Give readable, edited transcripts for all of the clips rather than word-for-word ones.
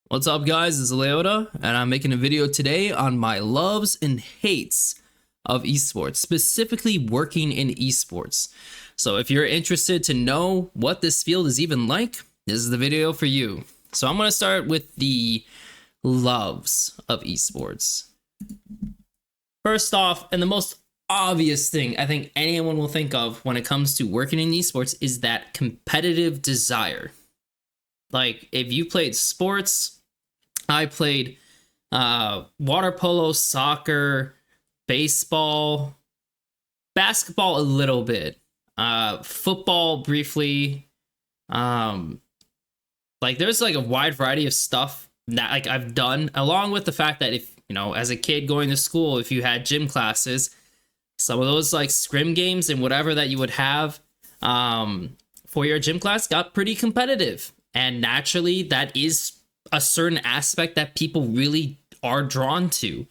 What's up, guys? It's Leota, and I'm making a video today on my loves and hates of esports, specifically working in esports. So if you're interested to know what this field is even like, this is the video for you. So I'm going to start with the loves of esports. First off, and the most obvious thing I think anyone will think of when it comes to working in esports is that competitive desire. Like, if you played sports, I played water polo, soccer, baseball, basketball a little bit, football briefly. Like, there's like a wide variety of stuff that like I've done, along with the fact that if as a kid going to school, if you had gym classes, some of those like scrim games and whatever that you would have for your gym class got pretty competitive. And naturally, that is a certain aspect that people really are drawn to.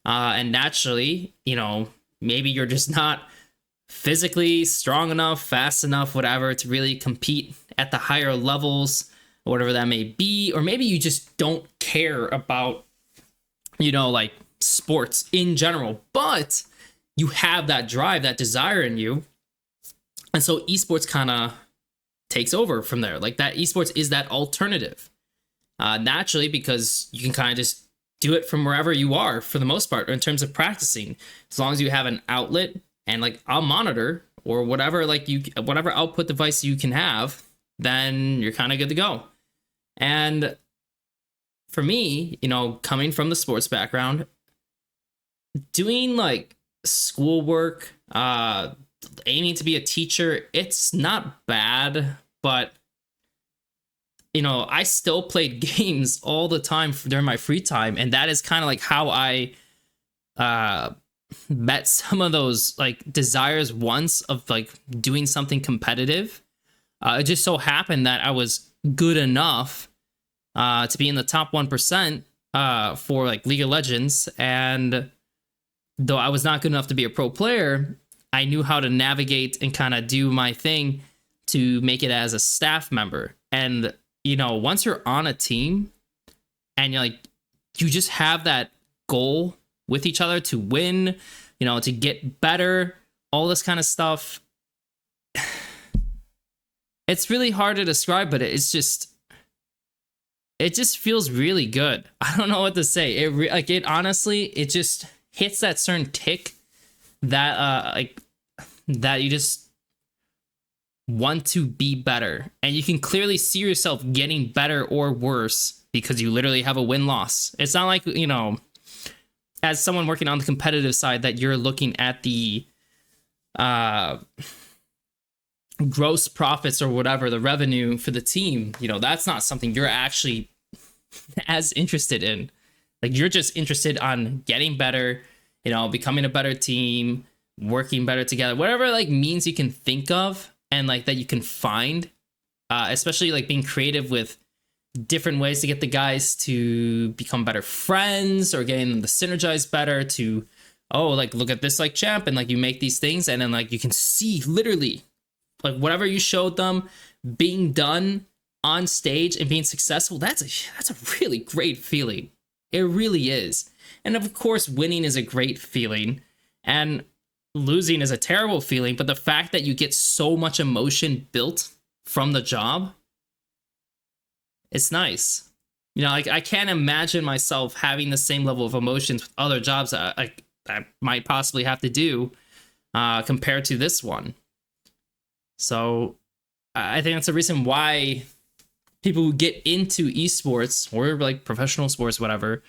And naturally, maybe you're just not physically strong enough, fast enough, whatever, to really compete at the higher levels, or whatever that may be. Or maybe you just don't care about, like sports in general, but you have that drive, that desire in you. And so esports kind of takes over from there. Like, that esports is that alternative. Naturally, because you can kind of just do it from wherever you are for the most part, in terms of practicing, as long as you have an outlet and like a monitor or whatever, whatever output device you can have, then you're kind of good to go. And for me, coming from the sports background, doing like schoolwork, aiming to be a teacher, it's not bad, but I still played games all the time during my free time, and that is kind of like how I met some of those like desires once of like doing something competitive. It just so happened that I was good enough to be in the top 1% for like League of Legends, and though I was not good enough to be a pro player, I knew how to navigate and kind of do my thing to make it as a staff member. And once you're on a team and you just have that goal with each other to win, to get better, all this kind of stuff. It's really hard to describe, but it just feels really good. I don't know what to say. It honestly, it just hits that certain tick that that you just want to be better, and you can clearly see yourself getting better or worse because you literally have a win-loss. It's not like, as someone working on the competitive side, that you're looking at the gross profits or whatever, the revenue for the team. That's not something you're actually as interested in. Like, you're just interested on getting better, becoming a better team, working better together, whatever like means you can think of and like that you can find, especially like being creative with different ways to get the guys to become better friends, or getting them to synergize better to, oh, like, look at this like champ, and like you make these things, and then like you can see literally like whatever you showed them being done on stage and being successful. That's a really great feeling. It really is. And of course, winning is a great feeling, and losing is a terrible feeling, but the fact that you get so much emotion built from the job, it's nice. I can't imagine myself having the same level of emotions with other jobs I might possibly have to do compared to this one. So I think that's the reason why people who get into esports or like professional sports, whatever,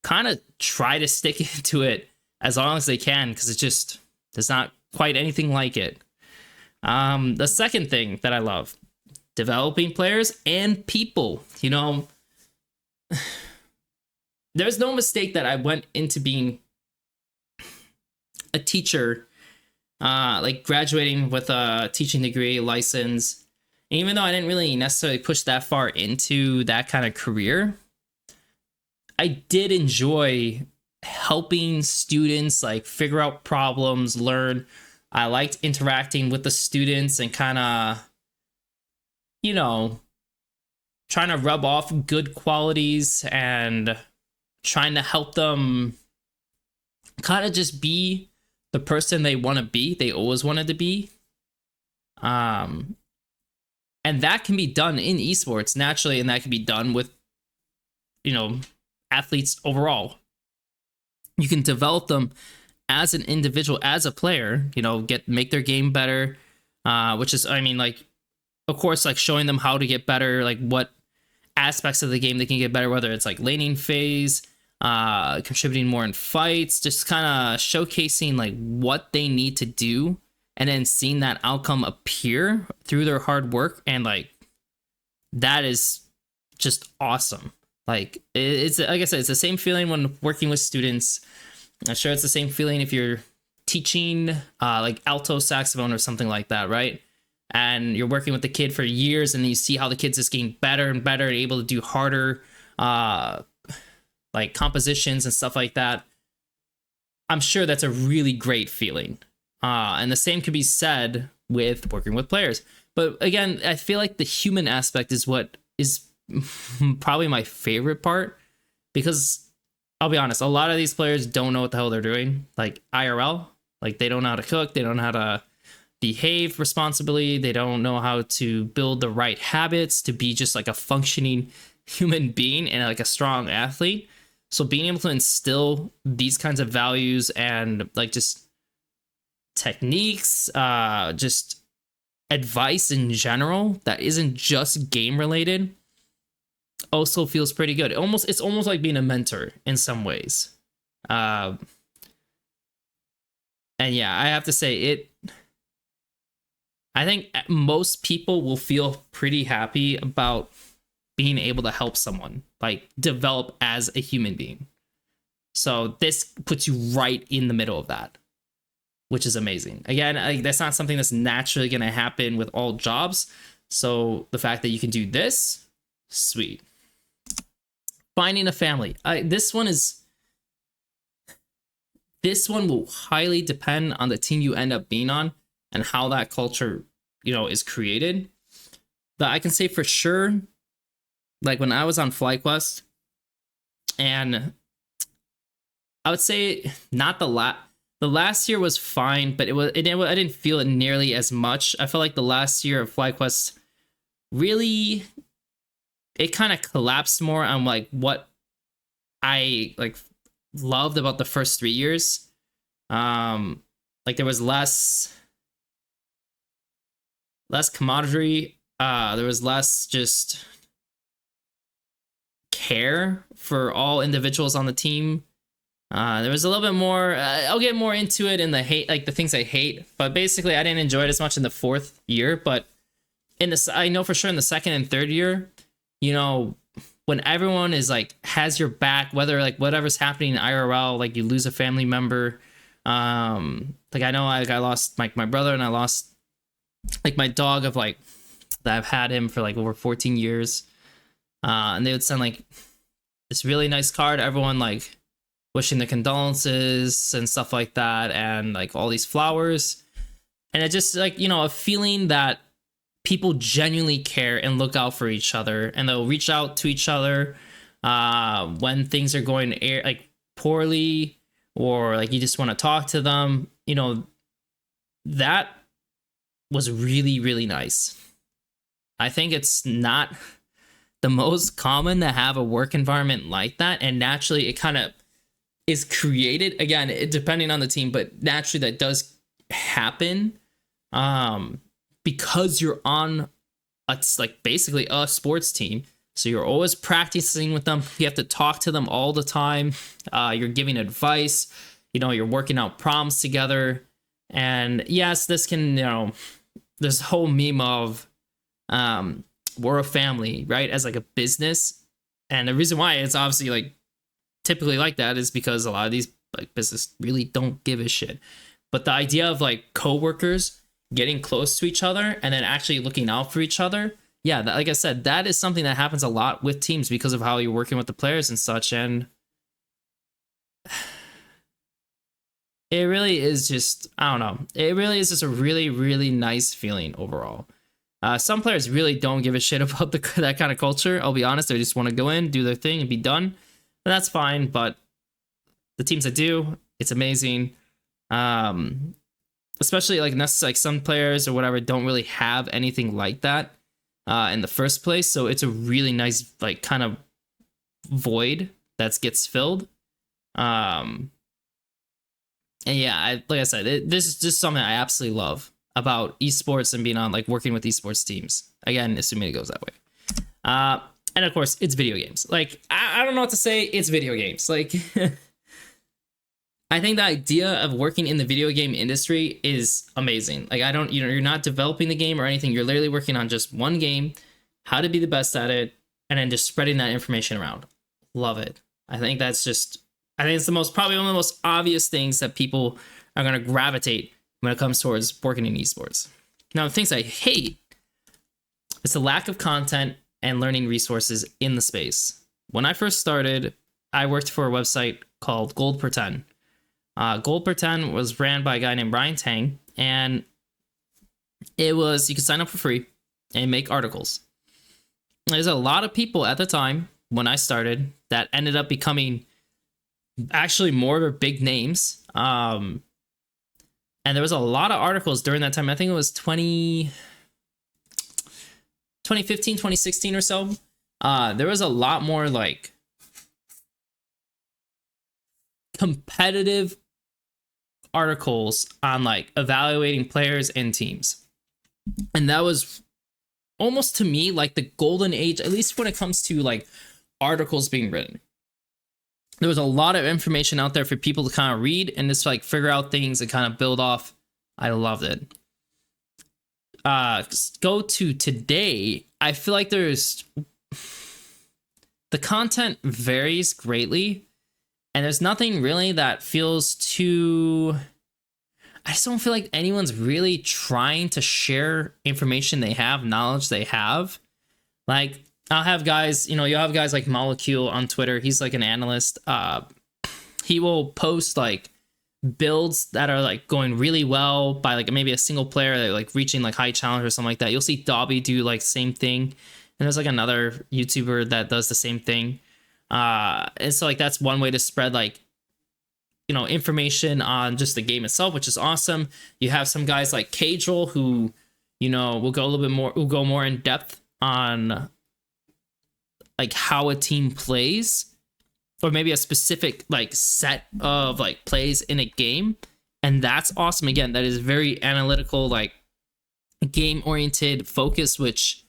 kind of try to stick into it as long as they can, because it just, there's not quite anything like it. The second thing that I love, developing players and people. There's no mistake that I went into being a teacher, like graduating with a teaching degree, license. And even though I didn't really necessarily push that far into that kind of career, I did enjoy helping students like figure out problems, learn. I liked interacting with the students and kind of, trying to rub off good qualities and trying to help them kind of just be the person they want to be, they always wanted to be. And that can be done in esports naturally, and that can be done with, athletes overall. You can develop them as an individual, as a player, make their game better, which is, like, of course, like showing them how to get better, like what aspects of the game they can get better, whether it's like laning phase, contributing more in fights, just kind of showcasing like what they need to do, and then seeing that outcome appear through their hard work. And like, that is just awesome. Like, it's like I said, it's the same feeling when working with students. I'm sure it's the same feeling if you're teaching like alto saxophone or something like that, right? And you're working with the kid for years, and you see how the kid's just getting better and better, able to do harder like compositions and stuff like that. I'm sure that's a really great feeling. And the same could be said with working with players. But again, I feel like the human aspect is what is probably my favorite part, because I'll be honest, a lot of these players don't know what the hell they're doing. Like IRL, like they don't know how to cook, they don't know how to behave responsibly, they don't know how to build the right habits to be just like a functioning human being and like a strong athlete. So being able to instill these kinds of values and like just techniques, just advice in general that isn't just game related, also feels pretty good. It's almost like being a mentor in some ways. And yeah, I have to say I think most people will feel pretty happy about being able to help someone like develop as a human being. So this puts you right in the middle of that, which is amazing. Again, that's not something that's naturally going to happen with all jobs. So the fact that you can do this, sweet. Finding a family. This one will highly depend on the team you end up being on and how that culture, is created. But I can say for sure, like when I was on FlyQuest, and I would say not the last year was fine, but I didn't feel it nearly as much. I felt like the last year of FlyQuest really, it kind of collapsed more on like what I like loved about the first 3 years. Like there was less camaraderie. There was less just care for all individuals on the team. There was a little bit more. I'll get more into it in the hate, like the things I hate. But basically, I didn't enjoy it as much in the fourth year. But in this, I know for sure in the second and third year, when everyone is like has your back, whether like whatever's happening in IRL, like you lose a family member. Like I know I lost like my brother, and I lost like my dog of like that I've had him for like over 14 years. And they would send like this really nice card, everyone like wishing their condolences and stuff like that, and like all these flowers. And it just like, a feeling that people genuinely care and look out for each other, and they'll reach out to each other when things are going like poorly, or like you just want to talk to them. That was really, really nice. I think it's not the most common to have a work environment like that, and naturally it kind of is created, again, depending on the team, but naturally that does happen because you're on it's like basically a sports team, so you're always practicing with them, you have to talk to them all the time, you're giving advice, you're working out problems together. And yes, this can, this whole meme of we're a family, right, as like a business. And the reason why it's obviously like typically like that is because a lot of these like business really don't give a shit. But the idea of like coworkers getting close to each other and then actually looking out for each other, yeah, like I said, that is something that happens a lot with teams because of how you're working with the players and such. And it really is just, I don't know, it really is just a really, really nice feeling overall. Some players really don't give a shit about that kind of culture. I'll be honest, they just want to go in, do their thing, and be done. And that's fine. But the teams that do, it's amazing. Especially like some players or whatever don't really have anything like that in the first place. So it's a really nice like kind of void that gets filled. And yeah, like I said, this is just something I absolutely love about esports and being on like working with esports teams. Again, assuming it goes that way. And of course, it's video games. Like I don't know what to say. It's video games. Like I think the idea of working in the video game industry is amazing. Like you're not developing the game or anything. You're literally working on just one game, how to be the best at it, and then just spreading that information around. Love it. I think it's probably one of the most obvious things that people are going to gravitate when it comes towards working in esports. Now, the things I hate is the lack of content and learning resources in the space. When I first started, I worked for a website called Gold Per 10. Gold Per 10 was ran by a guy named Brian Tang, and you could sign up for free and make articles. There's a lot of people at the time when I started that ended up becoming actually more of big names. And there was a lot of articles during that time. I think it was 2015, 2016 or so. There was a lot more like competitive articles on like evaluating players and teams. And that was almost to me like the golden age, at least when it comes to like articles being written. There was a lot of information out there for people to kind of read and just like figure out things and kind of build off. I loved it. Go to today. I feel like the content varies greatly, and there's nothing really that feels too. I just don't feel like anyone's really trying to share information they have, knowledge they have. Like, I'll have guys, you'll have guys like Molecule on Twitter. He's like an analyst. He will post like builds that are like going really well by like maybe a single player that like reaching like high challenge or something like that. You'll see Dobby do like same thing. And there's like another YouTuber that does the same thing. And so like that's one way to spread like, information on just the game itself, which is awesome. You have some guys like Cadrel who, will go a little bit more, will go more in depth on like how a team plays, or maybe a specific like set of like plays in a game. And that's awesome. Again, that is very analytical, like game oriented focus, which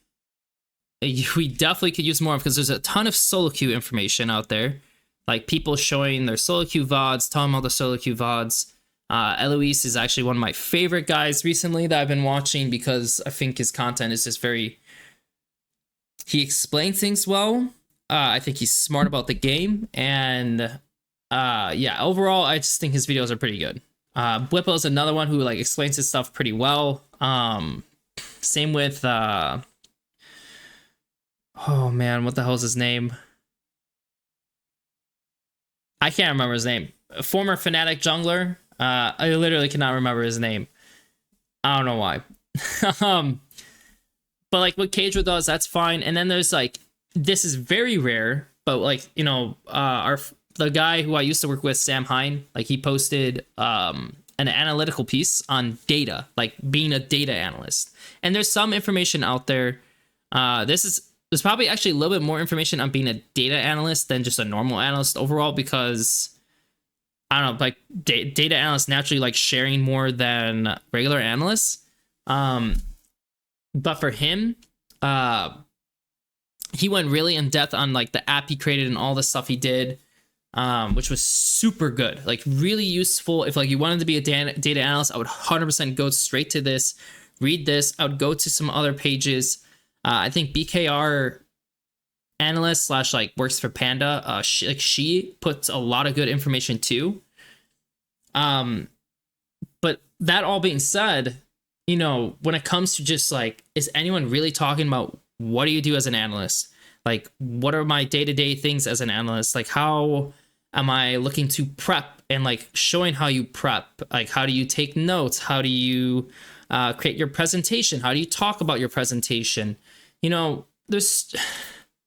we definitely could use more of, because there's a ton of solo queue information out there. Like people showing their solo queue VODs, talking about the solo queue VODs. Eloise is actually one of my favorite guys recently that I've been watching, because I think his content is just he explains things well. I think he's smart about the game, and overall, I just think his videos are pretty good. Blippo is another one who like explains his stuff pretty well. Same with oh man, what the hell is his name? I can't remember his name. A former Fnatic jungler. I literally cannot remember his name. I don't know why. But like what Cadrel does, that's fine. And then there's like, this is very rare, but like, the guy who I used to work with, Sam Hine, like he posted an analytical piece on data, like being a data analyst. And there's some information out there. There's probably actually a little bit more information on being a data analyst than just a normal analyst overall, because I don't know, like data analysts naturally like sharing more than regular analysts. But for him, he went really in depth on like the app he created and all the stuff he did, which was super good, like really useful. If like you wanted to be a data analyst, I would 100% go straight to this, read this. I would go to some other pages. I think BKR analyst / like works for Panda. She puts a lot of good information too. But that all being said, when it comes to just like, is anyone really talking about what do you do as an analyst? Like, what are my day-to-day things as an analyst? Like, how am I looking to prep and like showing how you prep? Like, how do you take notes? How do you create your presentation? How do you talk about your presentation? You know, there's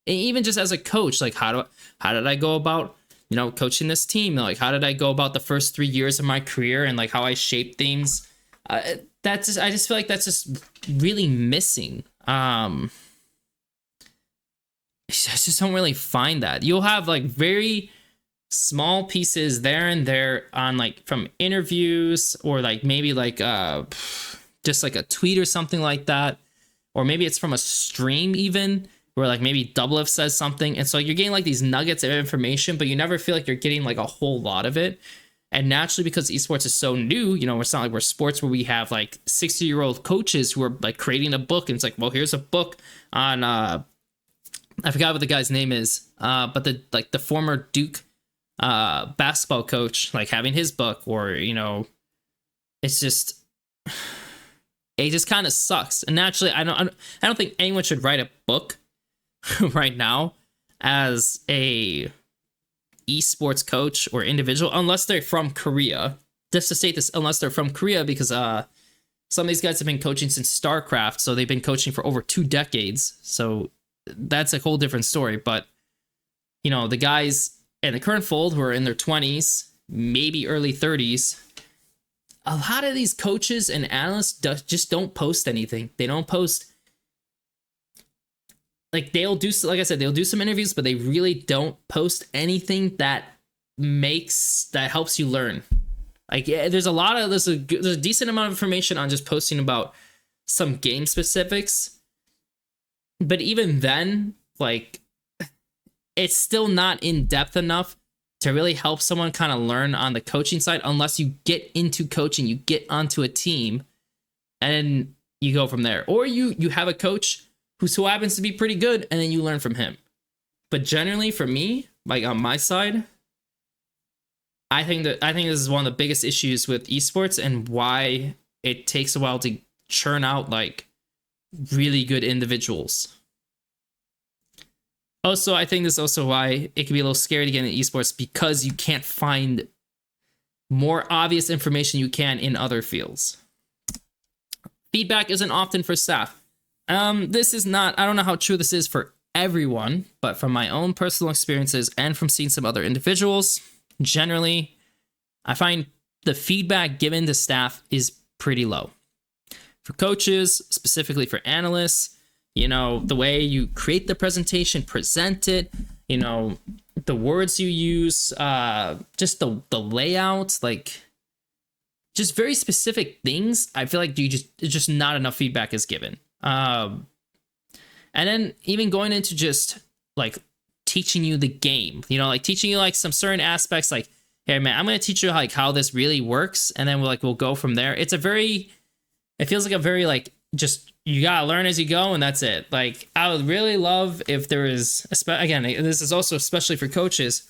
even just as a coach, like how did I go about, you know, coaching this team? Like how did I go about the first 3 years of my career and like how I shaped things? That's just, I just feel like that's just really missing. I just don't really find that. You'll have like very small pieces there and there on like from interviews or like maybe like just like a tweet or something like that, or maybe it's from a stream even where like maybe Doublelift says something, and so you're getting like these nuggets of information, but you never feel like you're getting like a whole lot of it. And naturally, because esports is so new, you know, it's not like we're sports where we have like 60-year-old coaches who are like creating a book, and it's like, well, here's a book on I forgot what the guy's name is, but the former Duke basketball coach, like having his book, or you know, it's just it just kind of sucks. And naturally, I don't think anyone should write a book right now as a esports coach or individual unless they're from Korea. Just to state this, unless they're from Korea, because some of these guys have been coaching since StarCraft, so they've been coaching for over 2 decades. So that's a whole different story. But you know, the guys in the current fold who are in their 20s, maybe early 30s, a lot of these coaches and analysts just don't post anything. They don't post. Like they'll do, like I said, they'll do some interviews, but they really don't post anything that helps you learn. Like there's a decent amount of information on just posting about some game specifics, but even then, like it's still not in depth enough to really help someone kind of learn on the coaching side, unless you get into coaching, you get onto a team, and you go from there, or you have a coach who happens to be pretty good, and then you learn from him. But generally, for me, like on my side, I think this is one of the biggest issues with esports and why it takes a while to churn out like really good individuals. Also, I think this is also why it can be a little scary to get into esports, because you can't find more obvious information you can in other fields. Feedback isn't often for staff. This is not, I don't know how true this is for everyone, but from my own personal experiences and from seeing some other individuals, generally, I find the feedback given to staff is pretty low. For coaches, specifically for analysts, you know, the way you create the presentation, present it, you know, the words you use, just the layout, like just very specific things. I feel like just not enough feedback is given. And then even going into just like teaching you the game, you know, like teaching you like some certain aspects, like, hey man, I'm going to teach you like how this really works. And then we'll go from there. It feels like a very like, just, you got to learn as you go, and that's it. Like, I would really love if there is, again, this is also especially for coaches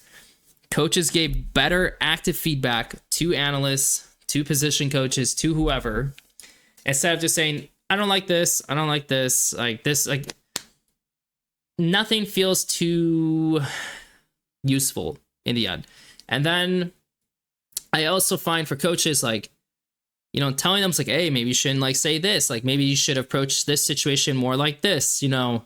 gave better active feedback to analysts, to position coaches, to whoever, instead of just saying, I don't like this, like this, like nothing feels too useful in the end. And then I also find for coaches, like, you know, telling them, it's like, hey, maybe you shouldn't like say this, like maybe you should approach this situation more like this, you know.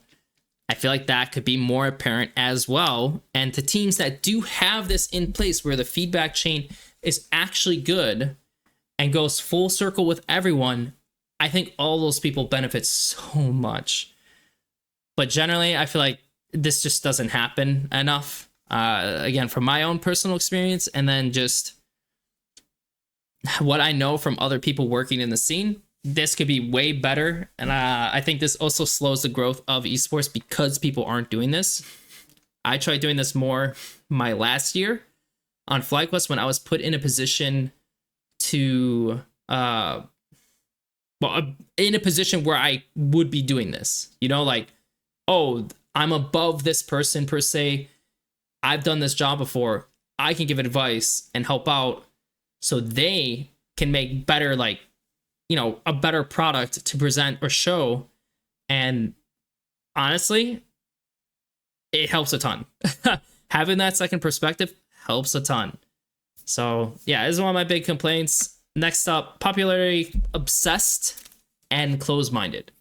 I feel like that could be more apparent as well. And to teams that do have this in place, where the feedback chain is actually good and goes full circle with everyone, I think all those people benefit so much. But generally, I feel like this just doesn't happen enough. Again, from my own personal experience, and then just what I know from other people working in the scene, this could be way better. And I think this also slows the growth of esports because people aren't doing this. I tried doing this more my last year on FlyQuest when I was put in a position to in a position where I would be doing this, you know, like, oh, I'm above this person per se. I've done this job before. I can give advice and help out so they can make better, like, you know, a better product to present or show. And honestly, it helps a ton. Having that second perspective helps a ton. So yeah, this is one of my big complaints. Next up, popularity obsessed. and closed-minded.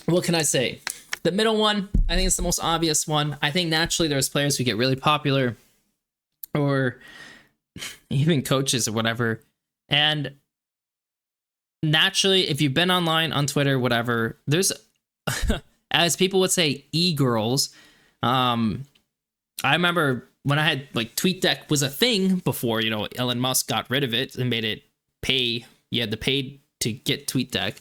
What can I say? The middle one, I think it's the most obvious one. I think naturally there's players who get really popular, or even coaches or whatever. And naturally, if you've been online on Twitter, whatever, there's, as people would say, e-girls. I remember when I had, like, TweetDeck was a thing before, you know, Elon Musk got rid of it and made it pay. You had to pay to get TweetDeck.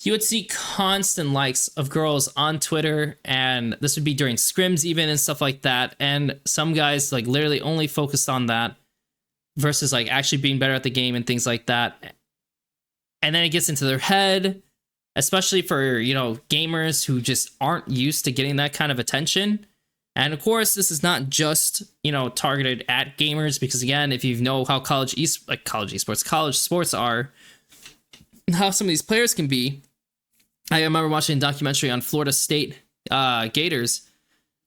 You would see constant likes of girls on Twitter, and this would be during scrims even and stuff like that. And some guys like literally only focused on that versus like actually being better at the game and things like that. And then it gets into their head, especially for, you know, gamers who just aren't used to getting that kind of attention. And of course, this is not just, you know, targeted at gamers, because again, if you know how college sports are, how some of these players can be. I remember watching a documentary on Florida State Gators,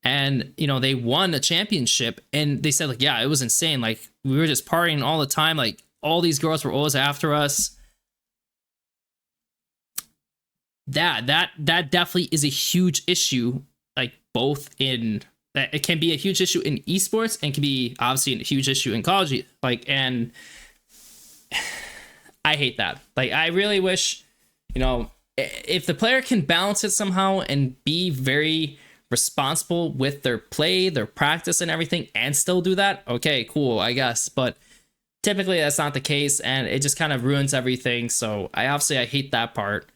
and, you know, they won a championship, and they said, like, yeah, it was insane. Like, we were just partying all the time. Like, all these girls were always after us. That definitely is a huge issue, like, both in, it can be a huge issue in esports and can be obviously a huge issue in college. Like, and I hate that. Like, I really wish, you know, if the player can balance it somehow and be very responsible with their play, their practice and everything, and still do that, okay, cool, I guess. But typically that's not the case, and it just kind of ruins everything. So I hate that part.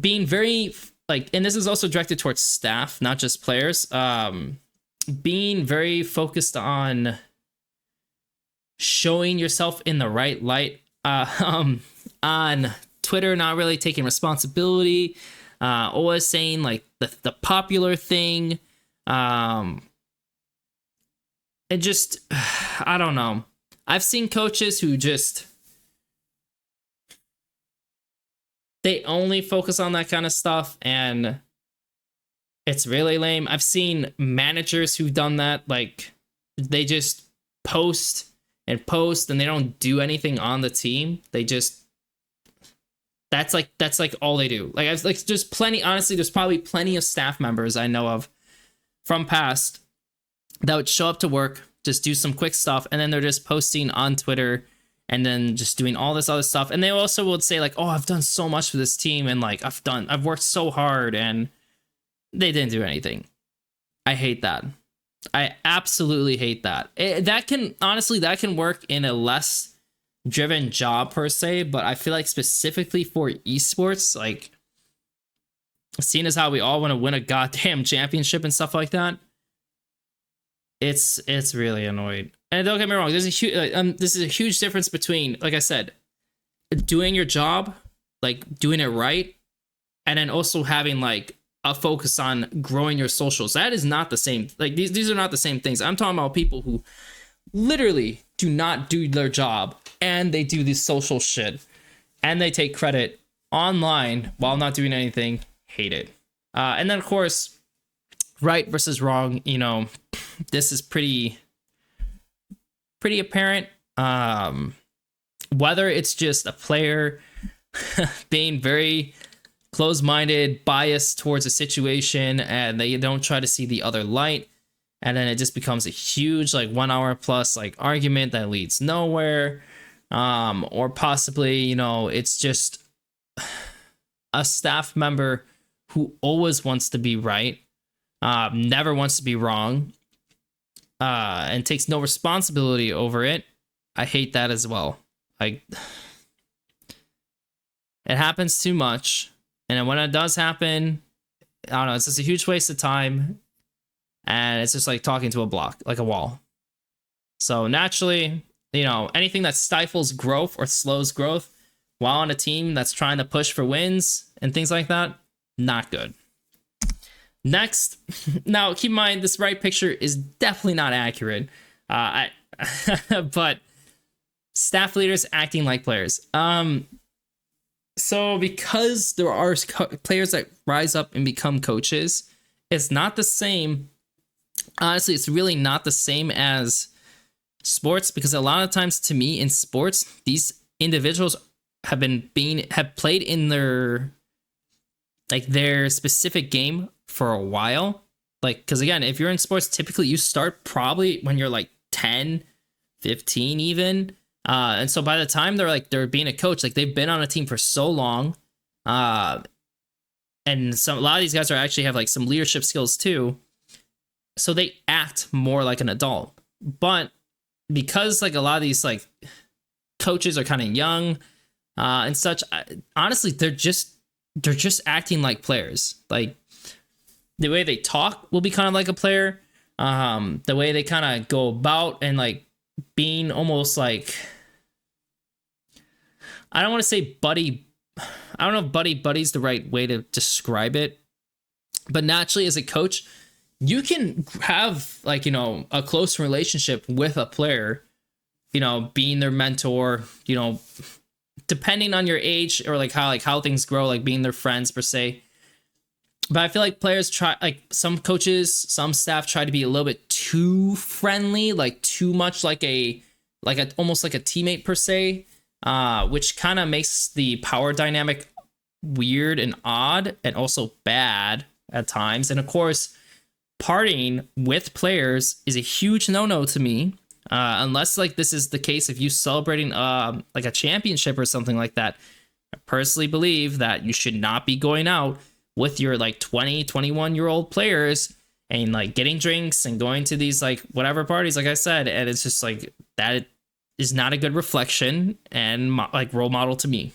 Being very, like, and this is also directed towards staff, not just players, being very focused on showing yourself in the right light, on Twitter, not really taking responsibility, always saying like the popular thing, and just, I don't know. I've seen coaches who just, they only focus on that kind of stuff, and it's really lame. I've seen managers who've done that, like, they just post and post and they don't do anything on the team. They just, that's like all they do. Like, I've, like, there's plenty, honestly, there's probably plenty of staff members I know of from past that would show up to work, just do some quick stuff, and then they're just posting on Twitter and then just doing all this other stuff. And they also would say like, oh, I've done so much for this team, and like I've worked so hard, and they didn't do anything. I hate that. I absolutely hate that. That can work in a less driven job per se, but I feel like specifically for esports, like, seeing as how we all want to win a goddamn championship and stuff like that, it's really annoying. And don't get me wrong, there's a huge this is a huge difference between, like I said, doing your job, like doing it right, and then also having like a focus on growing your socials. That is not the same. Like, these are not the same things. I'm talking about people who literally do not do their job, and they do this social shit, and they take credit online while not doing anything. Hate it. And then of course, right versus wrong, you know, this is pretty apparent. Whether it's just a player being very closed-minded, biased towards a situation, and they don't try to see the other light, and then it just becomes a huge, like, 1 hour plus like argument that leads nowhere, or possibly, you know, it's just a staff member who always wants to be right, never wants to be wrong, and takes no responsibility over it. I hate that as well. Like, it happens too much, and when it does happen, I don't know, it's just a huge waste of time, and it's just like talking to a block, like a wall. So naturally, you know, anything that stifles growth or slows growth while on a team that's trying to push for wins and things like that, not good. Next, now keep in mind, this right picture is definitely not accurate, but staff leaders acting like players. So because there are players that rise up and become coaches, it's not the same. Honestly, it's really not the same as sports, because a lot of times, to me, in sports, these individuals have played in their specific game for a while. Like, because again, if you're in sports, typically you start probably when you're like 10, 15 even. And so by the time they're being a coach, like they've been on a team for so long. And a lot of these guys actually have like some leadership skills too. So they act more like an adult. But because like a lot of these like coaches are kind of young and such, honestly, they're just acting like players. Like the way they talk will be kind of like a player. The way they kind of go about and like being almost like, I don't want to say buddy. I don't know if buddy's the right way to describe it, but naturally as a coach, you can have like, you know, a close relationship with a player, you know, being their mentor, you know, depending on your age or like how things grow, like being their friends per se. But I feel like players try, like some coaches, some staff try to be a little bit too friendly, like too much like almost like a teammate per se, which kind of makes the power dynamic weird and odd and also bad at times. And of course, partying with players is a huge no-no to me, unless like this is the case if you celebrating like a championship or something like that. I personally believe that you should not be going out with your like 20, 21-year-old players and like getting drinks and going to these like whatever parties, like I said. And it's just like that is not a good reflection and like role model to me.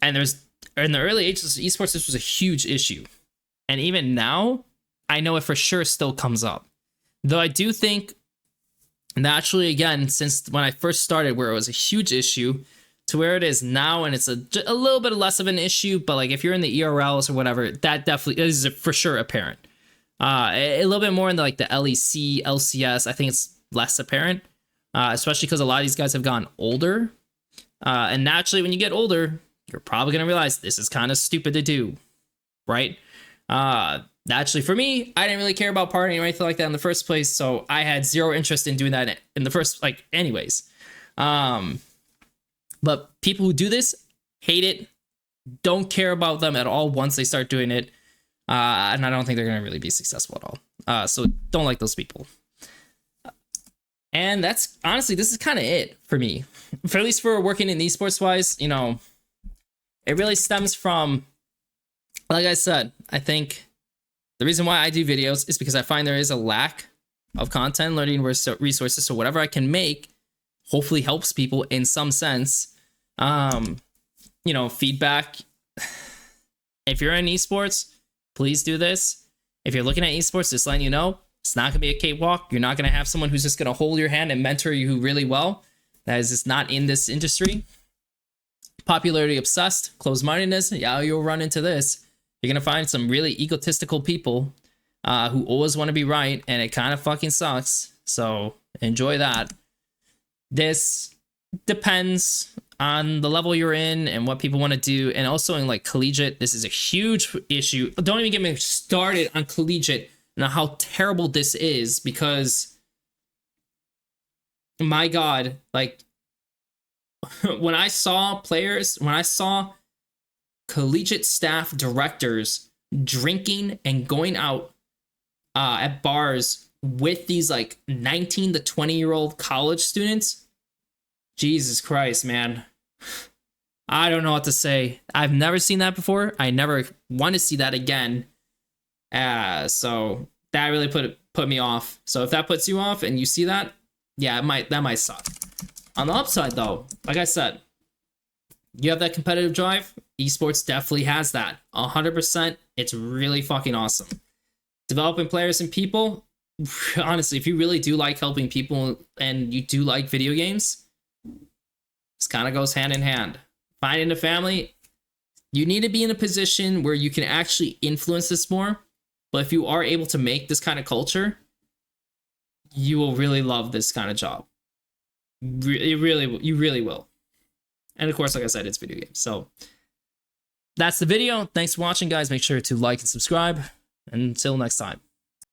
And there's in the early ages of esports, this was a huge issue. And even now, I know it for sure still comes up. Though I do think naturally, again, since when I first started, where it was a huge issue to where it is now, and it's a little bit less of an issue, but like if you're in the ERLs or whatever, that definitely is for sure apparent. A little bit more in the, like the LEC, LCS, I think it's less apparent, especially because a lot of these guys have gotten older. And naturally, when you get older, you're probably going to realize this is kind of stupid to do, right? Actually, for me, I didn't really care about partying or anything like that in the first place, so I had zero interest in doing that in the first, like, anyways. But people who do this hate it, don't care about them at all once they start doing it, and I don't think they're gonna really be successful at all. So don't like those people. And that's honestly, this is kind of it for me, for at least for working in esports wise. You know, it really stems from, like I said, I think the reason why I do videos is because I find there is a lack of content, learning resources. So whatever I can make hopefully helps people in some sense. You know, feedback. If you're in esports, please do this. If you're looking at esports, just letting you know, it's not gonna be a cakewalk. You're not gonna have someone who's just gonna hold your hand and mentor you really well. That is just not in this industry. Popularity obsessed, closed-mindedness, yeah, you'll run into this. You're gonna find some really egotistical people who always want to be right, and it kind of fucking sucks. So enjoy that. This depends on the level you're in and what people want to do, and also in like collegiate, this is a huge issue. Don't even get me started on collegiate and how terrible this is, because my God, like when I saw collegiate staff directors drinking and going out at bars with these like 19 to 20-year-old college students, Jesus Christ, man. I don't know what to say. I've never seen that before. I never want to see that again. So that really put me off. So if that puts you off and you see that, yeah, that might suck. On the upside though, like I said, you have that competitive drive. Esports definitely has that. 100%. It's really fucking awesome. Developing players and people, honestly, if you really do like helping people and you do like video games, this kind of goes hand in hand. Finding a family, you need to be in a position where you can actually influence this more. But if you are able to make this kind of culture, you will really love this kind of job. You really will. And of course, like I said, it's video games. So that's the video. Thanks for watching, guys. Make sure to like and subscribe. Until next time.